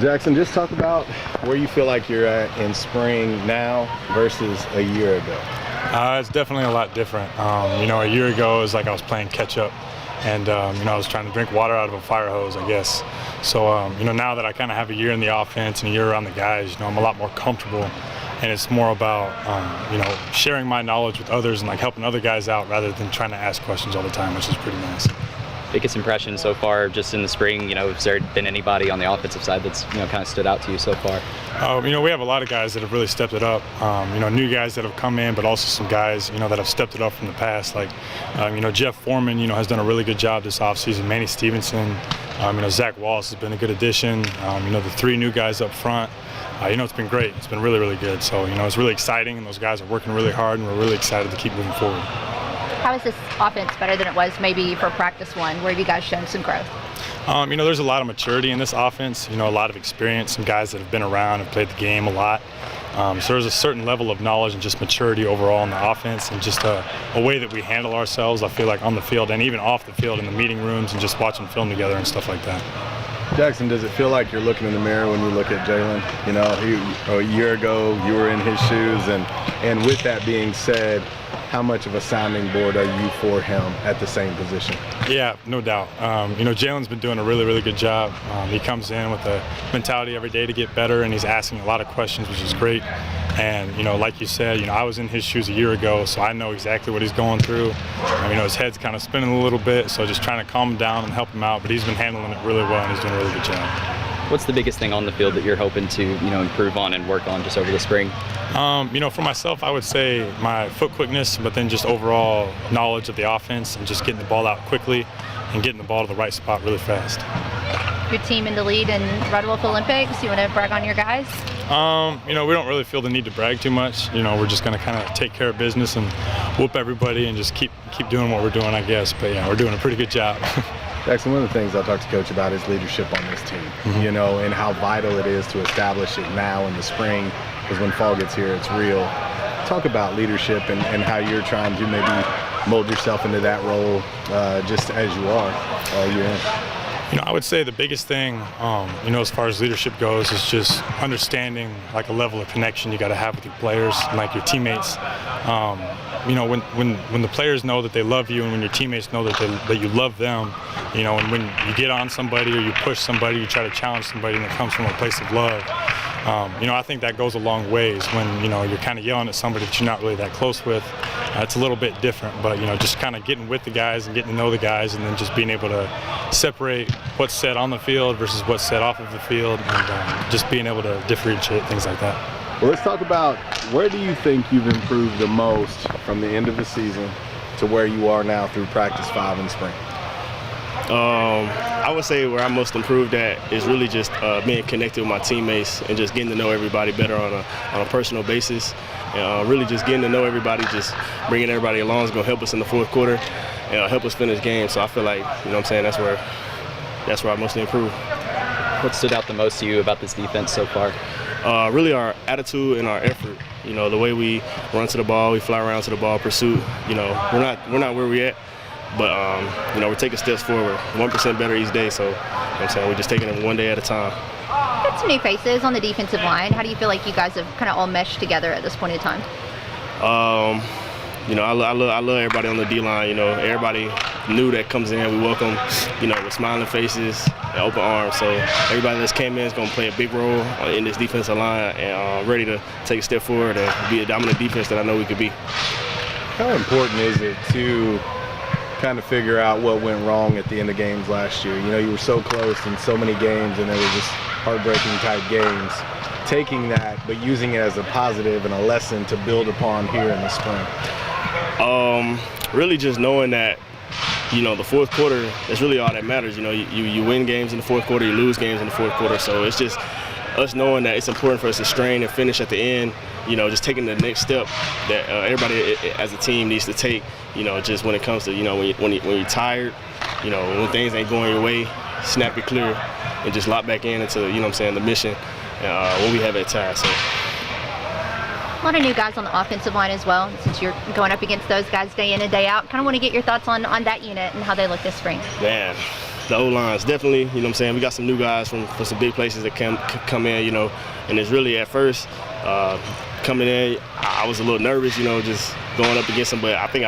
Jaxon, just talk about where you feel like you're at in spring now versus a year ago. It's definitely a lot different. A year ago it was like I was playing catch up, and I was trying to drink water out of a fire hose, I guess. So now that I kind of have a year in the offense and a year around the guys, I'm a lot more comfortable, and it's more about sharing my knowledge with others and like helping other guys out rather than trying to ask questions all the time, which is pretty nice. Biggest impression so far just in the spring, has there been anybody on the offensive side that's kind of stood out to you so far? We have a lot of guys that have really stepped it up. New guys that have come in, but also some guys that have stepped it up from the past. Like Jeff Foreman has done a really good job this offseason. Manny Stevenson, Zach Wallace has been a good addition. The three new guys up front. It's been great. It's been really, really good. So it's really exciting, and those guys are working really hard, and we're really excited to keep moving forward. How is this offense better than it was maybe for practice one? Where have you guys shown some growth? There's a lot of maturity in this offense, a lot of experience, some guys that have been around and played the game a lot. So there's a certain level of knowledge and just maturity overall in the offense, and just a way that we handle ourselves, I feel like, on the field and even off the field in the meeting rooms and just watching film together and stuff like that. Jaxon, does it feel like you're looking in the mirror when you look at Jalen? A year ago you were in his shoes, and with that being said, how much of a sounding board are you for him at the same position? Yeah, no doubt. Jalen's been doing a really, really good job. He comes in with a mentality every day to get better, and he's asking a lot of questions, which is great. And, like you said, I was in his shoes a year ago, so I know exactly what he's going through. His head's kind of spinning a little bit, so just trying to calm him down and help him out. But he's been handling it really well, and he's doing a really good job. What's the biggest thing on the field that you're hoping to, improve on and work on just over the spring? For myself, I would say my foot quickness, but then just overall knowledge of the offense and just getting the ball out quickly and getting the ball to the right spot really fast. Your team in the lead in Red Wolf Olympics. You want to brag on your guys? We don't really feel the need to brag too much. We're just going to kind of take care of business and whoop everybody and just keep doing what we're doing, I guess. But yeah, we're doing a pretty good job. Jaxon, one of the things I talked to Coach about is leadership on this team, and how vital it is to establish it now in the spring, because when fall gets here, it's real. Talk about leadership and how you're trying to maybe mold yourself into that role just as you are all year in. I would say the biggest thing, as far as leadership goes, is just understanding like a level of connection you got to have with your players and like your teammates. When the players know that they love you, and when your teammates know that you love them, and when you get on somebody or you push somebody, you try to challenge somebody, and it comes from a place of love. I think that goes a long ways when you're kind of yelling at somebody that you're not really that close with. It's a little bit different, but just kind of getting with the guys and getting to know the guys, and then just being able to separate what's said on the field versus what's said off of the field, and just being able to differentiate things like that. Well, let's talk about, where do you think you've improved the most from the end of the season to where you are now through practice 5 in spring? I would say where I'm most improved at is really just being connected with my teammates and just getting to know everybody better on a personal basis. Really just getting to know everybody, just bringing everybody along is going to help us in the fourth quarter and help us finish games. So I feel like, that's where I mostly improved. What stood out the most to you about this defense so far? Really our attitude and our effort. The way we run to the ball, we fly around to the ball, pursuit. We're not where we're at, but we're taking steps forward, 1% better each day. So we're just taking it one day at a time. Got some new faces on the defensive line. How do you feel like you guys have kind of all meshed together at this point in time? I love everybody on the D-line. Everybody new that comes in, we welcome, with smiling faces and open arms. So everybody that's came in is going to play a big role in this defensive line, and ready to take a step forward and be a dominant defense that I know we could be. How important is it to kind of figure out what went wrong at the end of games last year? You were so close in so many games, and they were just heartbreaking type games. Taking that, but using it as a positive and a lesson to build upon here in the spring. Really just knowing that, the fourth quarter is really all that matters. You win games in the fourth quarter, you lose games in the fourth quarter. So it's just us knowing that it's important for us to strain and finish at the end, just taking the next step that everybody as a team needs to take, just when it comes to, when you're tired, when things ain't going your way, snap it clear and just lock back into, the mission when we have that tie. So. A lot of new guys on the offensive line as well, since you're going up against those guys day in and day out. Kind of want to get your thoughts on that unit and how they look this spring. Man, the O-line's definitely, you know what I'm saying, we got some new guys from some big places that come in, you know, and it's really at first coming in, I was a little nervous, you know, just going up against them, but I think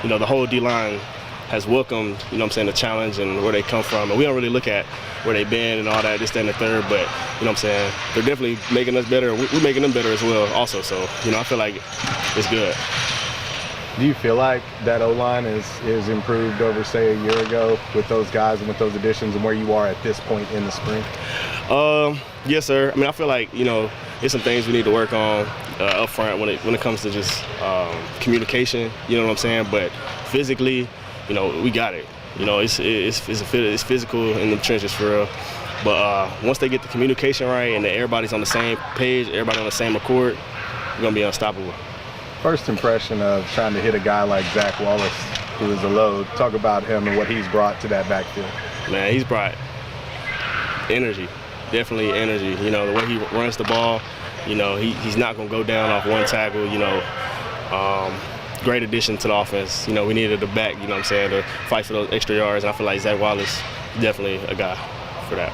you know, the whole D-line has welcomed, you know what I'm saying, the challenge and where they come from. And we don't really look at where they've been and all that, this, that, and the third, but, you know what I'm saying, they're definitely making us better. We're making them better as well also. So, you know, I feel like it's good. Do you feel like that O-line is improved over, say, a year ago with those guys and with those additions and where you are at this point in the spring? Yes, sir. I mean, I feel like, you know, there's some things we need to work on up front when it comes to just communication, you know what I'm saying? But physically, you know, we got it. You know, it's physical in the trenches for real. But once they get the communication right and that everybody's on the same page, everybody on the same accord, we're going to be unstoppable. First impression of trying to hit a guy like Zach Wallace, who is a load. Talk about him and what he's brought to that backfield. Man, he's brought energy, definitely energy. You know, the way he runs the ball, you know, he's not going to go down off one tackle, you know. Great addition to the offense. You know, we needed a back, you know what I'm saying, to fight for those extra yards. And I feel like Zach Wallace is definitely a guy for that.